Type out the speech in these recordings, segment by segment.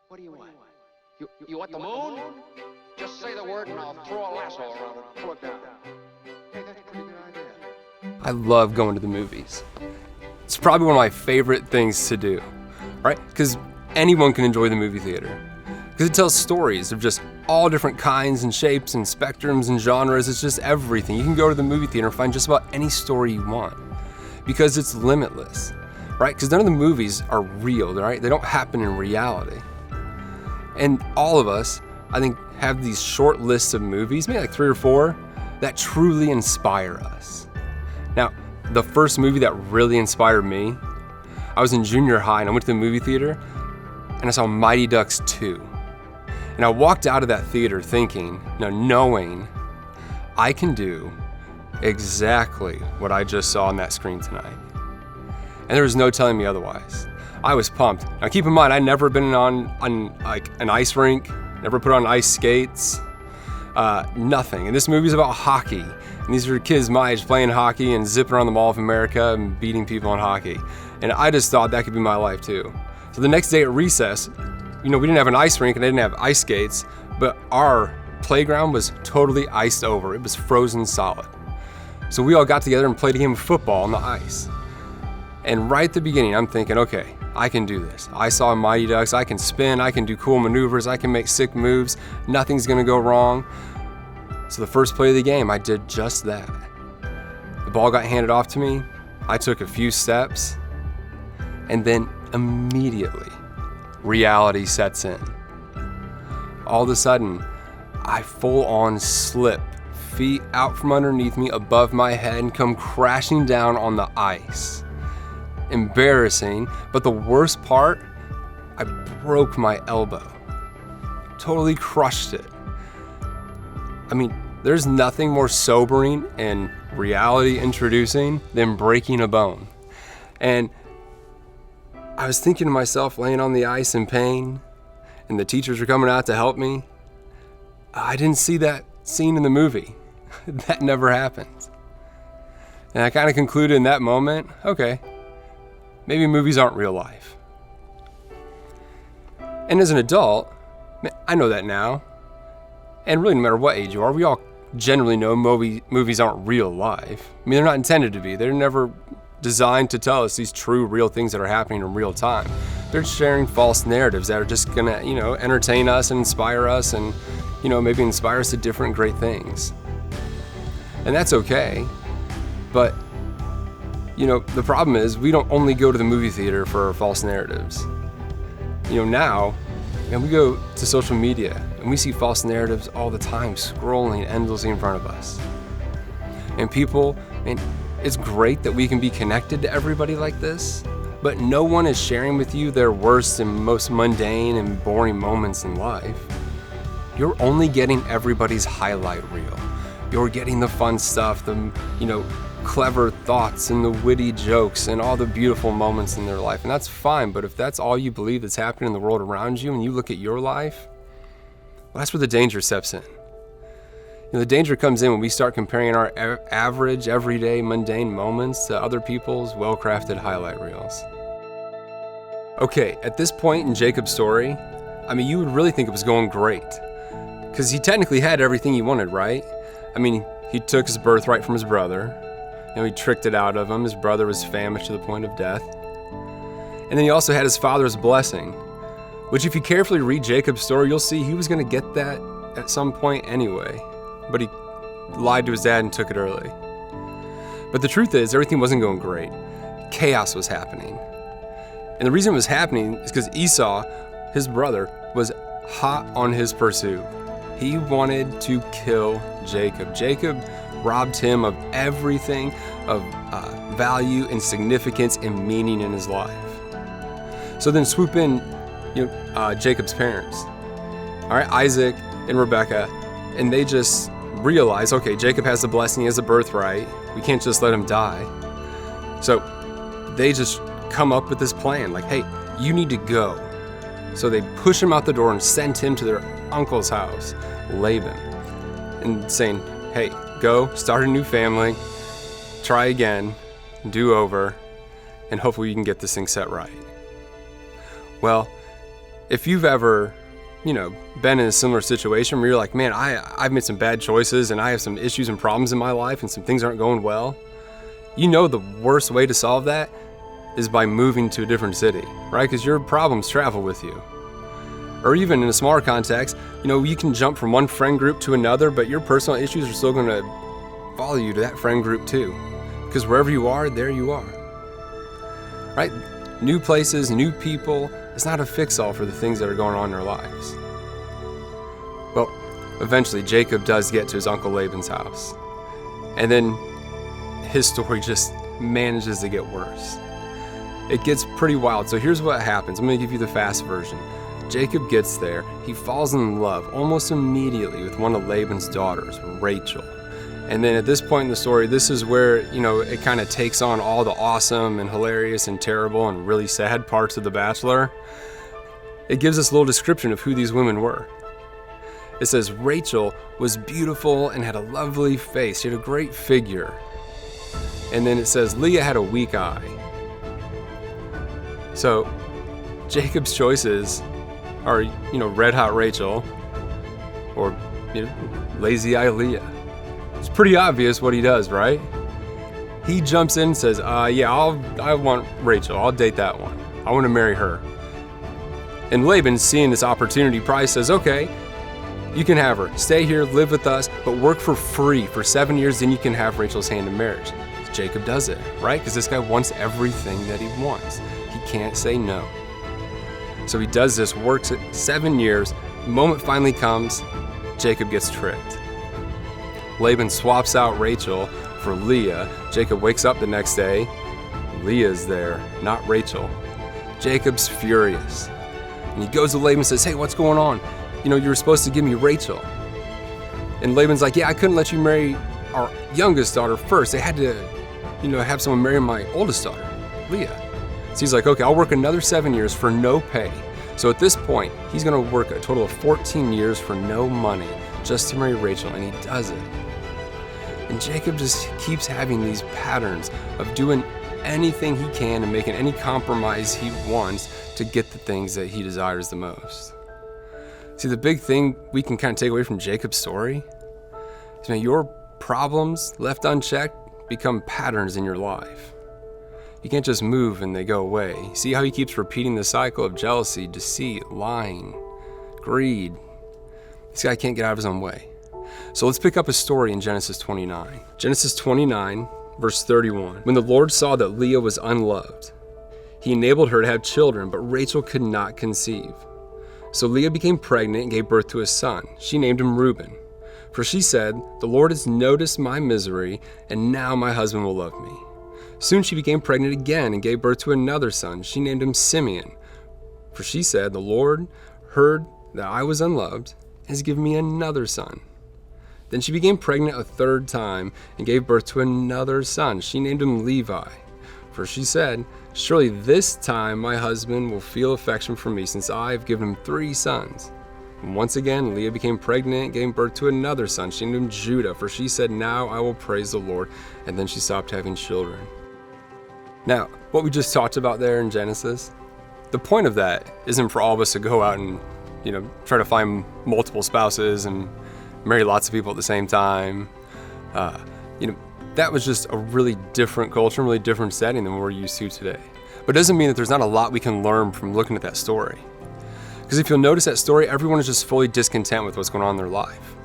What do you want? You want the moon? Just say the word and I'll throw a lasso around it and pull it down. Hey, that's a pretty good idea. I love going to the movies. It's probably one of my favorite things to do, right? Because anyone can enjoy the movie theater. Because it tells stories of just all different kinds and shapes and spectrums and genres. It's just everything. You can go to the movie theater and find just about any story you want because it's limitless, right? Because none of the movies are real, right? They don't happen in reality. And all of us, I think, have these short lists of movies, maybe like 3 or 4, that truly inspire us. Now, the first movie that really inspired me, I was in junior high and I went to the movie theater and I saw Mighty Ducks 2. And I walked out of that theater thinking, knowing I can do exactly what I just saw on that screen tonight. And there was no telling me otherwise. I was pumped. Now keep in mind, I'd never been on like an ice rink, never put on ice skates, nothing. And this movie's about hockey. And these are kids my age playing hockey and zipping around the Mall of America and beating people in hockey. And I just thought that could be my life too. So the next day at recess, we didn't have an ice rink and I didn't have ice skates, but our playground was totally iced over. It was frozen solid. So we all got together and played a game of football on the ice. And right at the beginning, I'm thinking, okay, I can do this. I saw Mighty Ducks, I can spin, I can do cool maneuvers, I can make sick moves, nothing's gonna go wrong. So the first play of the game, I did just that. The ball got handed off to me, I took a few steps, and then immediately, reality sets in. All of a sudden, I full on slip, feet out from underneath me, above my head, and come crashing down on the ice. Embarrassing, but the worst part, I broke my elbow. Totally crushed it. I mean, there's nothing more sobering and reality introducing than breaking a bone. And I was thinking to myself, laying on the ice in pain, and the teachers were coming out to help me. I didn't see that scene in the movie. That never happened. And I kind of concluded in that moment, okay, maybe movies aren't real life. And as an adult, I know that now. And really, no matter what age you are, we all generally know movies aren't real life. I mean, they're not intended to be. They're never designed to tell us these true, real things that are happening in real time. They're sharing false narratives that are just gonna, entertain us and inspire us and, maybe inspire us to different great things. And that's okay. But, the problem is we don't only go to the movie theater for false narratives. Now, and we go to social media and we see false narratives all the time scrolling endlessly in front of us. And people, it's great that we can be connected to everybody like this, but no one is sharing with you their worst and most mundane and boring moments in life. You're only getting everybody's highlight reel. You're getting the fun stuff, the, clever thoughts and the witty jokes and all the beautiful moments in their life. And that's fine, but if that's all you believe that's happening in the world around you and you look at your life, well, that's where the danger steps in. The danger comes in when we start comparing our average, everyday, mundane moments to other people's well-crafted highlight reels. Okay, at this point in Jacob's story, you would really think it was going great. Because he technically had everything he wanted, right? He took his birthright from his brother. He tricked it out of him. His brother was famished to the point of death. And then he also had his father's blessing, which if you carefully read Jacob's story, you'll see he was going to get that at some point anyway. But he lied to his dad and took it early. But the truth is, everything wasn't going great. Chaos was happening. And the reason it was happening is because Esau, his brother, was hot on his pursuit. He wanted to kill Jacob. Jacob robbed him of everything of value and significance and meaning in his life. So then swoop in Jacob's parents, all right, Isaac and Rebekah, and they just realize, okay, Jacob has the blessing, he has a birthright, we can't just let him die. So they just come up with this plan, like, hey, you need to go. So they push him out the door and send him to their uncle's house, Laban, and saying, hey, go, start a new family, try again, do over, and hopefully you can get this thing set right. Well, If you've ever, been in a similar situation where you're like, man, I've made some bad choices and I have some issues and problems in my life and some things aren't going well, the worst way to solve that is by moving to a different city, right? Because your problems travel with you. Or even in a smaller context, you can jump from one friend group to another, but your personal issues are still going to follow you to that friend group too. Because wherever you are, there you are. Right? New places, new people, it's not a fix-all for the things that are going on in our lives. Well, eventually Jacob does get to his uncle Laban's house. And then his story just manages to get worse. It gets pretty wild. So here's what happens. I'm going to give you the fast version. Jacob gets there. He falls in love almost immediately with one of Laban's daughters, Rachel. And then at this point in the story, this is where, it kind of takes on all the awesome and hilarious and terrible and really sad parts of The Bachelor. It gives us a little description of who these women were. It says Rachel was beautiful and had a lovely face. She had a great figure. And then it says Leah had a weak eye. So Jacob's choices are, red hot Rachel or, lazy eye Leah. It's pretty obvious what he does, right? He jumps in and says, I want Rachel. I'll date that one. I want to marry her. And Laban, seeing this opportunity, probably says, okay, you can have her. Stay here, live with us, but work for free for 7 years, then you can have Rachel's hand in marriage. Jacob does it, right? Because this guy wants everything that he wants. He can't say no. So he does this, works it 7 years. The moment finally comes, Jacob gets tricked. Laban swaps out Rachel for Leah. Jacob wakes up the next day. Leah's there, not Rachel. Jacob's furious. And he goes to Laban and says, hey, what's going on? You were supposed to give me Rachel. And Laban's like, yeah, I couldn't let you marry our youngest daughter first. They had to, have someone marry my oldest daughter, Leah. So he's like, okay, I'll work another 7 years for no pay. So at this point, he's going to work a total of 14 years for no money just to marry Rachel, and he does it. And Jacob just keeps having these patterns of doing anything he can and making any compromise he wants to get the things that he desires the most. See, the big thing we can kind of take away from Jacob's story is that your problems left unchecked become patterns in your life. You can't just move and they go away. See how he keeps repeating the cycle of jealousy, deceit, lying, greed. This guy can't get out of his own way. So let's pick up a story in Genesis 29. Genesis 29, verse 31. When the Lord saw that Leah was unloved, he enabled her to have children, but Rachel could not conceive. So Leah became pregnant and gave birth to a son. She named him Reuben. For she said, the Lord has noticed my misery, and now my husband will love me. Soon she became pregnant again and gave birth to another son. She named him Simeon. For she said, the Lord heard that I was unloved and has given me another son. Then she became pregnant a third time and gave birth to another son. She named him Levi. For she said, surely this time my husband will feel affection for me, since I have given him 3 sons. And once again, Leah became pregnant and gave birth to another son. She named him Judah, for she said, now I will praise the Lord. And then she stopped having children. Now, what we just talked about there in Genesis, the point of that isn't for all of us to go out and, try to find multiple spouses and marry lots of people at the same time. That was just a really different culture, really different setting than we're used to today. But it doesn't mean that there's not a lot we can learn from looking at that story. Because if you'll notice that story, everyone is just fully discontent with what's going on in their life,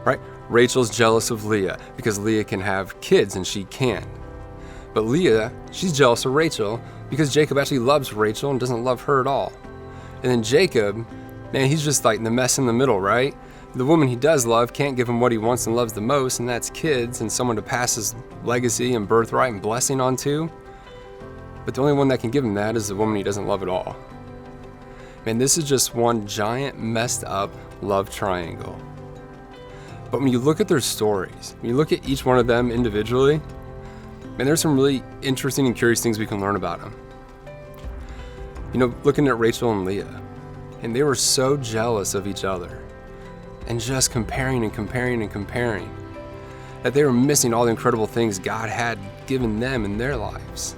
right? Rachel's jealous of Leah because Leah can have kids and she can't. But Leah, she's jealous of Rachel because Jacob actually loves Rachel and doesn't love her at all. And then Jacob, man, he's just like the mess in the middle, right? The woman he does love can't give him what he wants and loves the most, and that's kids and someone to pass his legacy and birthright and blessing on to. But the only one that can give him that is the woman he doesn't love at all. Man, this is just one giant messed up love triangle. But when you look at their stories, when you look at each one of them individually, man, there's some really interesting and curious things we can learn about them. Looking at Rachel and Leah, and they were so jealous of each other and just comparing that they were missing all the incredible things God had given them in their lives.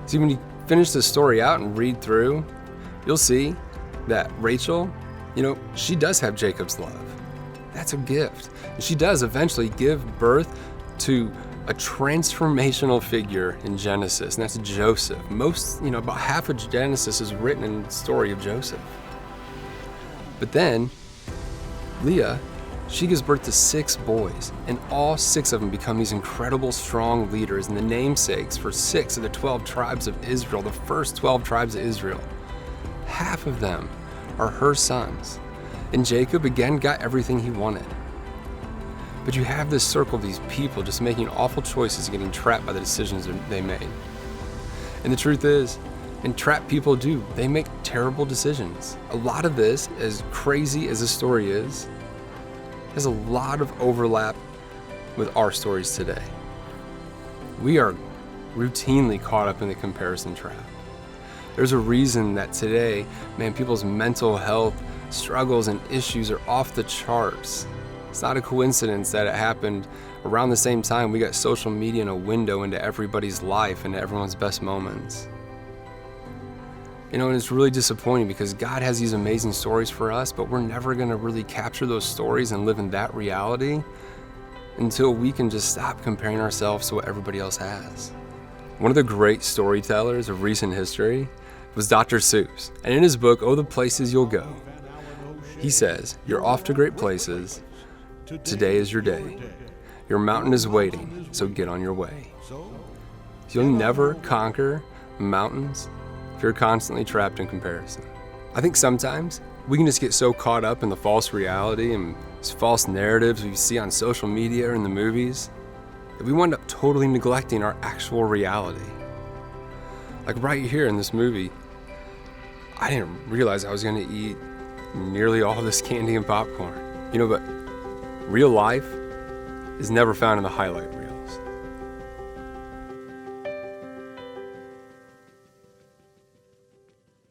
See, when you finish the story out and read through, you'll see that Rachel, she does have Jacob's love. That's a gift. And she does eventually give birth to a transformational figure in Genesis, and that's Joseph. About half of Genesis is written in the story of Joseph. But then, Leah, she gives birth to 6 boys, and all 6 of them become these incredible, strong leaders and the namesakes for 6 of the 12 tribes of Israel, the first 12 tribes of Israel. Half of them are her sons. And Jacob, again, got everything he wanted. But you have this circle of these people just making awful choices and getting trapped by the decisions they made. And the truth is, entrapped people do. They make terrible decisions. A lot of this, as crazy as the story is, has a lot of overlap with our stories today. We are routinely caught up in the comparison trap. There's a reason that today, people's mental health struggles and issues are off the charts. It's not a coincidence that it happened around the same time we got social media and a window into everybody's life and everyone's best moments. And it's really disappointing because God has these amazing stories for us, but we're never going to really capture those stories and live in that reality until we can just stop comparing ourselves to what everybody else has. One of the great storytellers of recent history was Dr. Seuss. And in his book, Oh, the Places You'll Go, he says, "You're off to great places. Today is your day. Your mountain is waiting, so get on your way." You'll never conquer mountains if you're constantly trapped in comparison. I think sometimes we can just get so caught up in the false reality and these false narratives we see on social media or in the movies that we wind up totally neglecting our actual reality. Like right here in this movie, I didn't realize I was going to eat nearly all this candy and popcorn. But real life is never found in the highlight reel.